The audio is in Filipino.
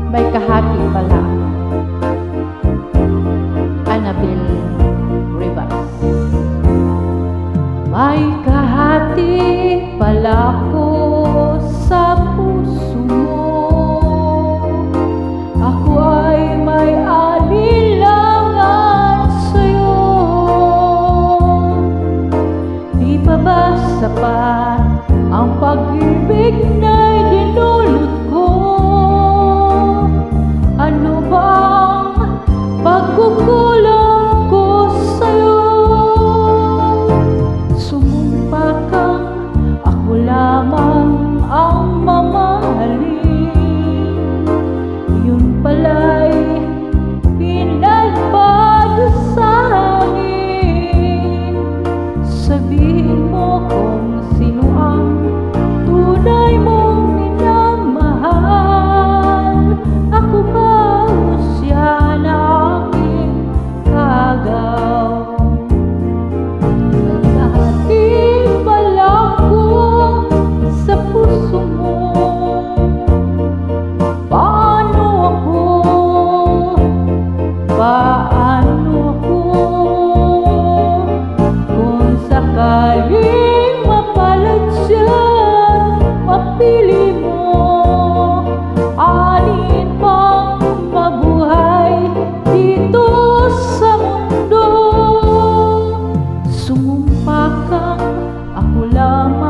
May kahati pala. Annabelle Rivas. May kahati pala ko sa puso mo. Ako ay may alinlangan sa'yo. Di pa ba sapat ang pag-ibig na dinulot ko? Ano bang pagkukulang ko sa'yo? Sumumpa kang ako lamang ang mamahalin. Yun pala'y pinagpad sa hangin. Sabihin mo kung sino ang tunay mong minamahal. Ako ba o siya na aking kagaw? Kahati pala ko sa puso mo. Paano ako? Kung sakaling mapalad siya, mapili mo, alin pang mabuhay dito sa mundo. Sumumpa kang ako lamang